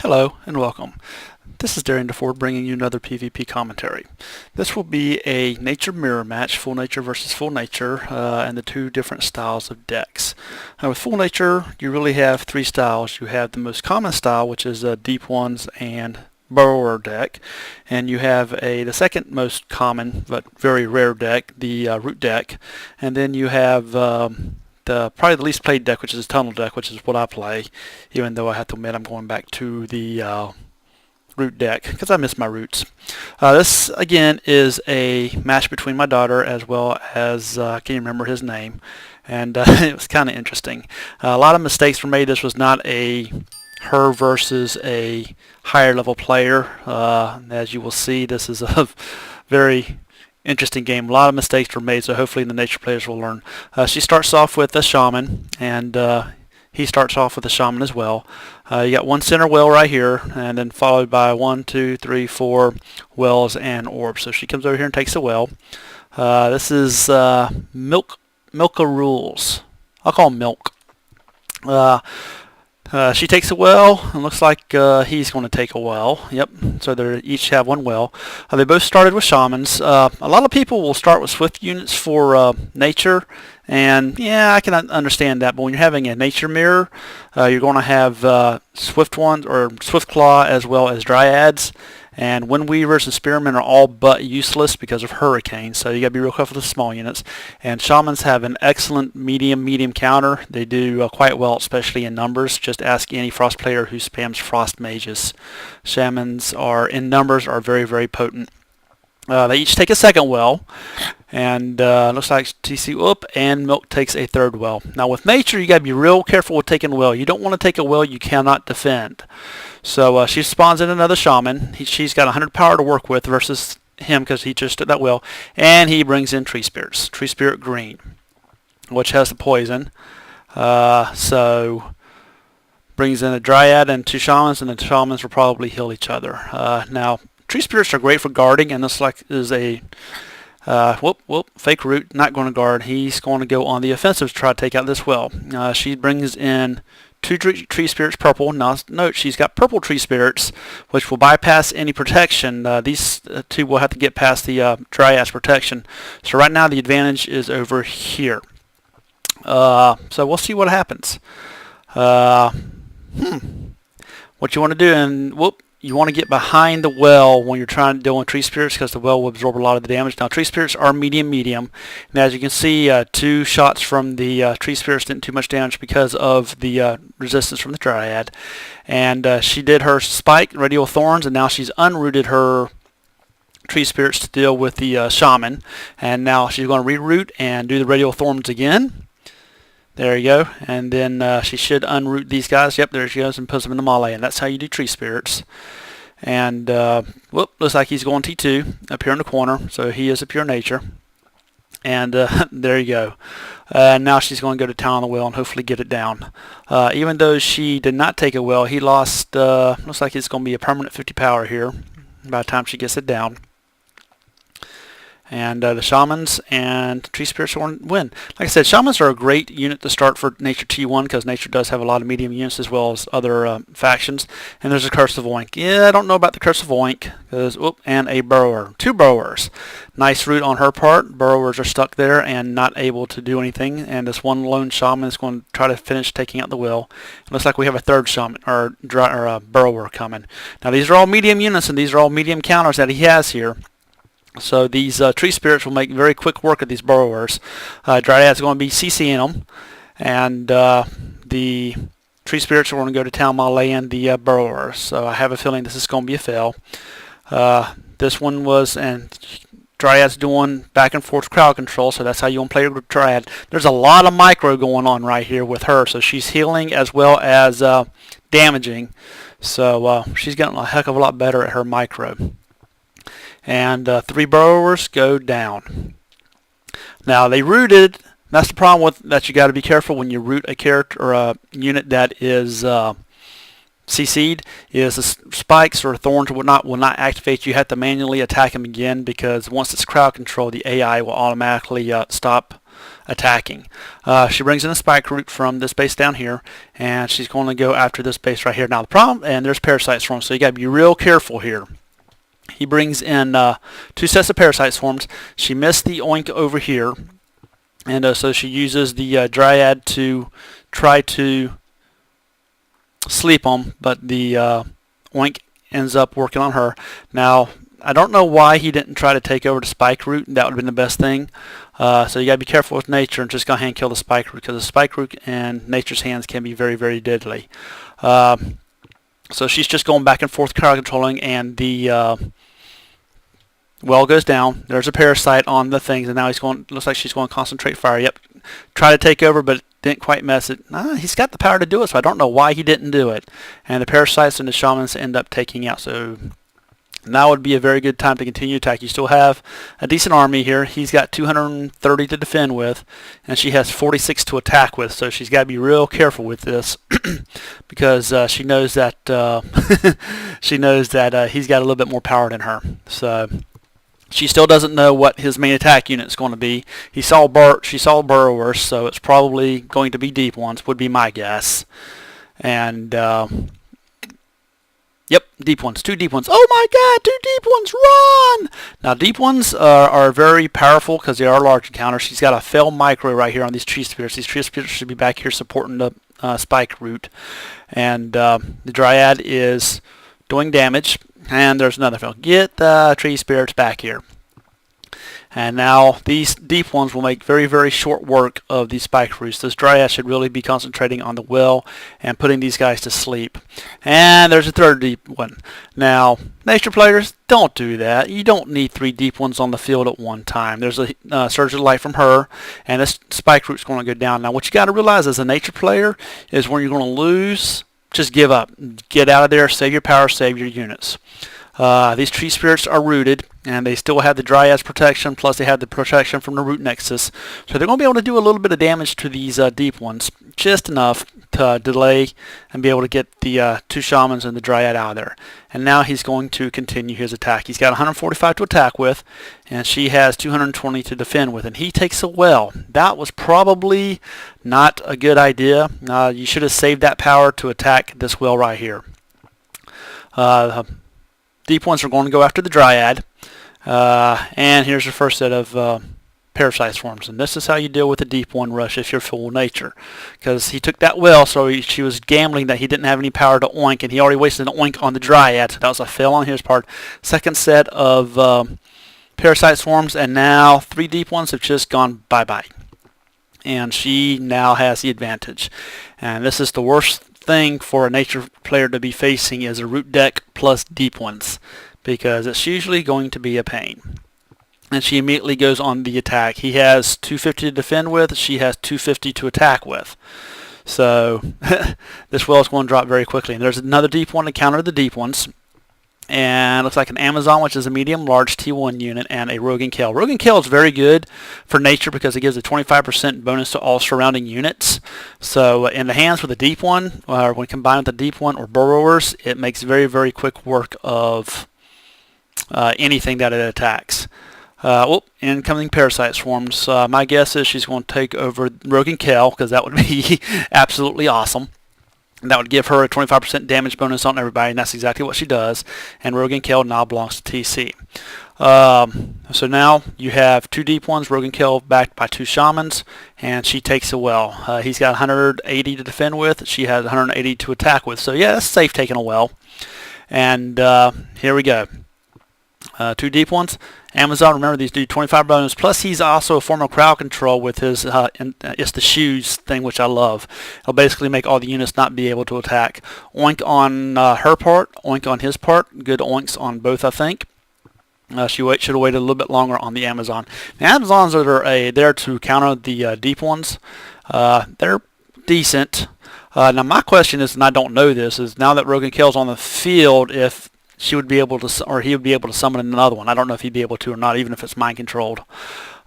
Hello and welcome. This is Darian DeFord bringing you another PvP commentary. This will be a nature mirror match, full nature versus full nature, and the two different styles of decks. With full nature, you really have three styles. You have the most common style, which is deep ones and burrower deck, and you have the second most common but very rare deck, the root deck, and then you have probably the least played deck, which is tunnel deck, which is what I play, even though I have to admit I'm going back to the root deck because I miss my roots. This again is a match between my daughter as well as I can't remember his name, and it was kind of interesting. A lot of mistakes were made. This was not a her versus a higher level player. As you will see, this is a very interesting game. A lot of mistakes were made, so hopefully the nature players will learn. She starts off with a shaman, and he starts off with a shaman as well. You got one center well right here, and then followed by 1, 2, 3, 4 wells and orbs. So she comes over here and takes a well. This is Milka Rules. I'll call him Milk. She takes a well, and looks like he's going to take a well. Yep, so they each have one well. They both started with shamans. A lot of people will start with swift units for nature, and yeah, I can understand that, but when you're having a nature mirror, you're going to have swift ones, or swift claw, as well as dryads. And wind weavers and spearmen are all but useless because of hurricanes, so you got to be real careful with the small units. And shamans have an excellent medium counter. They do quite well, especially in numbers. Just ask any frost player who spams frost mages. Shamans are in numbers are very potent. They each take a second well, and looks like TC up and Milk takes a third well. Now with nature, you got to be real careful with taking a well. You don't want to take a well you cannot defend. So she spawns in another shaman. She's got 100 power to work with versus him because he just did that well. And he brings in tree spirits. Tree spirit green, which has the poison. So brings in a dryad and two shamans, and the shamans will probably heal each other. Now tree spirits are great for guarding, and this is a fake root, not going to guard. He's going to go on the offensive to try to take out this well. She brings in two tree spirits purple. Now note she's got purple tree spirits, which will bypass any protection. These two will have to get past the dryad's protection. So right now the advantage is over here. So we'll see what happens. What you want to do, and you want to get behind the well when you're trying to deal with tree spirits, because the well will absorb a lot of the damage. Now tree spirits are medium, and as you can see, two shots from the tree spirits didn't do too much damage because of the resistance from the dryad. And she did her spike radial thorns, and now she's unrooted her tree spirits to deal with the shaman. And now she's going to reroot and do the radial thorns again. There you go, and then she should unroot these guys. Yep, there she goes, and puts them in the melee, and that's how you do tree spirits. And looks like he's going T2 up here in the corner, so he is a pure nature. And there you go. Now she's going to go to town on the well and hopefully get it down. Even though she did not take a well, he lost. Looks like it's going to be a permanent 50 power here by the time she gets it down. And the shamans and tree spirits will win. Like I said, shamans are a great unit to start for nature T1 because nature does have a lot of medium units as well as other factions. And there's a Curse of Oink. Yeah, I don't know about the Curse of Oink. And a burrower. Two burrowers. Nice root on her part. Burrowers are stuck there and not able to do anything. And this one lone shaman is going to try to finish taking out the well. It looks like we have a third shaman or burrower coming. Now these are all medium units, and these are all medium counters that he has here. So these tree spirits will make very quick work of these burrowers. Dryad's going to be CCing them, and the tree spirits are going to go to town melee and the burrowers. So I have a feeling this is going to be a fail. This one was, and Dryad's doing back and forth crowd control, so that's how you want to play with Dryad. There's a lot of micro going on right here with her, so she's healing as well as damaging. So she's getting a heck of a lot better at her micro. And three burrowers go down. Now they rooted. That's the problem with that. You got to be careful when you root a character or a unit that is CC'd. Is the spikes or thorns or whatnot will not activate. You have to manually attack them again because once it's crowd control, the AI will automatically stop attacking. She brings in a spike root from this base down here, and she's going to go after this base right here. Now the problem, and there's parasite swarms, so you got to be real careful here. He brings in 2 sets of parasite swarms. She missed the oink over here, and so she uses the Dryad to try to sleep them, but the oink ends up working on her. Now, I don't know why he didn't try to take over the spike root. That would have been the best thing. So you got to be careful with nature and just go ahead and kill the spike root, because the spike root in nature's hands can be very, very deadly. So she's just going back and forth crowd controlling, and the well goes down. There's a parasite on the things, and now looks like she's going to concentrate fire. Yep, try to take over, but didn't quite mess it. He's got the power to do it, so I don't know why he didn't do it. And the parasites and the shamans end up taking out. So now would be a very good time to continue attack. You still have a decent army here. He's got 230 to defend with, and she has 46 to attack with. So she's got to be real careful with this because she knows that he's got a little bit more power than her. So she still doesn't know what his main attack unit is going to be. She saw burrowers, so it's probably going to be deep ones, would be my guess. And yep, deep ones. 2 deep ones. Oh my God, 2 deep ones, run! Now deep ones are very powerful because they are large encounters. She's got a fail micro right here on these tree spirits. These tree spirits should be back here supporting the spike root. And the Dryad is doing damage. And there's another fail. Get the tree spirits back here. And now these deep ones will make very, very short work of these spike roots. This Dryad should really be concentrating on the well and putting these guys to sleep. And there's a 3rd deep one. Now, nature players, don't do that. You don't need 3 deep ones on the field at one time. There's a surge of light from her, and this spike root's going to go down. Now, what you got to realize as a nature player is when you're going to lose, just give up. Get out of there, save your power, save your units. These tree spirits are rooted, and they still have the Dryad's protection, plus they have the protection from the root nexus. So they're going to be able to do a little bit of damage to these deep ones, just enough to delay and be able to get the 2 shamans and the Dryad out of there. And now he's going to continue his attack. He's got 145 to attack with, and she has 220 to defend with, and he takes a well. That was probably not a good idea. You should have saved that power to attack this well right here. Deep ones are going to go after the Dryad, and here's the first set of parasite swarms. And this is how you deal with a deep one rush if you're full nature, because he took that well, so she was gambling that he didn't have any power to oink, and he already wasted an oink on the Dryad, so that was a fail on his part. Second set of parasite swarms, and now 3 deep ones have just gone bye-bye, and she now has the advantage. And this is the worst thing for a nature player to be facing, is a root deck plus deep ones, because it's usually going to be a pain. And she immediately goes on the attack. He has 250 to defend with, she has 250 to attack with. So this well is going to drop very quickly. And there's another deep one to counter the deep ones. And it looks like an Amazon, which is a medium-large T1 unit, and a Rogan Kale. Rogan Kale is very good for nature because it gives a 25% bonus to all surrounding units. So in the hands with a deep one, or when combined with a deep one or burrowers, it makes very, very quick work of anything that it attacks. Incoming parasite swarms. My guess is she's going to take over Rogan Kale, because that would be absolutely awesome. And that would give her a 25% damage bonus on everybody, and that's exactly what she does. And Rogan Kale now belongs to TC. So now you have 2 deep ones, Rogan Kale backed by 2 shamans, and she takes a well. He's got 180 to defend with, she has 180 to attack with. So yeah, that's safe taking a well. And here we go. 2 deep ones. Amazon, remember, these do 25 bonus. Plus, he's also a form of crowd control with his it's the shoes thing, which I love. It'll basically make all the units not be able to attack. Oink on her part, oink on his part. Good oinks on both, I think. She should have waited a little bit longer on the Amazon. The Amazons are there to counter the deep ones. They're decent. Now, my question is, and I don't know this, is now that Rogan Kale's on the field, if she would be able to, or he would be able to summon another one. I don't know if he'd be able to or not, even if it's mind controlled.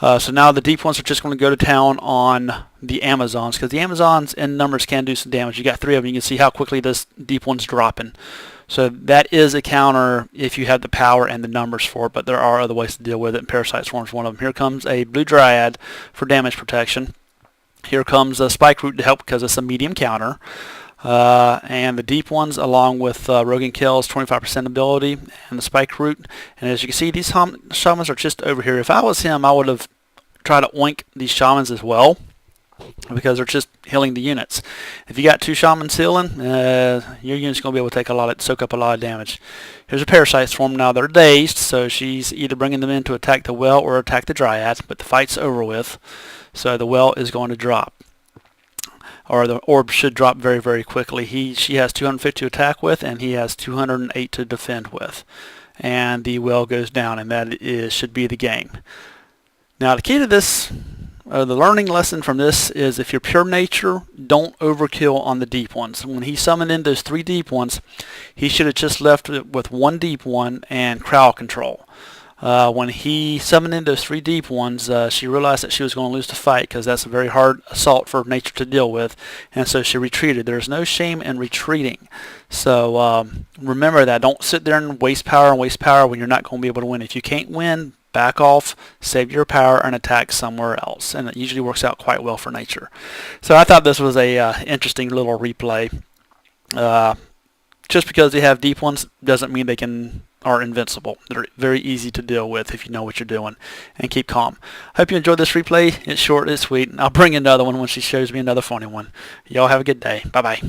So now the deep ones are just going to go to town on the Amazons, because the Amazons in numbers can do some damage. You got 3 of them. You can see how quickly this deep one's dropping. So that is a counter if you have the power and the numbers for it, but there are other ways to deal with it, and Parasite Swarm's one of them. Here comes a Blue Dryad for damage protection. Here comes a Spike Root to help because it's a medium counter. And the deep ones, along with Rogan Kill's 25% ability and the Spike Root. And as you can see, these shamans are just over here. If I was him, I would have tried to oink these shamans as well, because they're just healing the units. If you got 2 shamans healing, your unit's going to be able to soak up a lot of damage. Here's a Parasite Swarm. Now they're dazed, so she's either bringing them in to attack the well or attack the Dryad, but the fight's over with, so the well is going to drop. Or the orb should drop very, very quickly. She has 250 to attack with, and he has 208 to defend with. And the well goes down, and that should be the game. Now the key to this, the learning lesson from this is, if you're pure nature, don't overkill on the deep ones. When he summoned in those 3 deep ones, he should have just left it with 1 deep one and crowd control. When he summoned in those 3 deep ones, she realized that she was going to lose the fight, because that's a very hard assault for nature to deal with, and so she retreated. There's no shame in retreating. So remember that. Don't sit there and waste power when you're not going to be able to win. If you can't win, back off, save your power, and attack somewhere else. And it usually works out quite well for nature. So I thought this was a interesting little replay. Just because they have deep ones doesn't mean they are invincible. They're very easy to deal with if you know what you're doing, and keep calm. Hope you enjoyed this replay. It's short, it's sweet. I'll bring another one when she shows me another funny one. Y'all have a good day. Bye bye.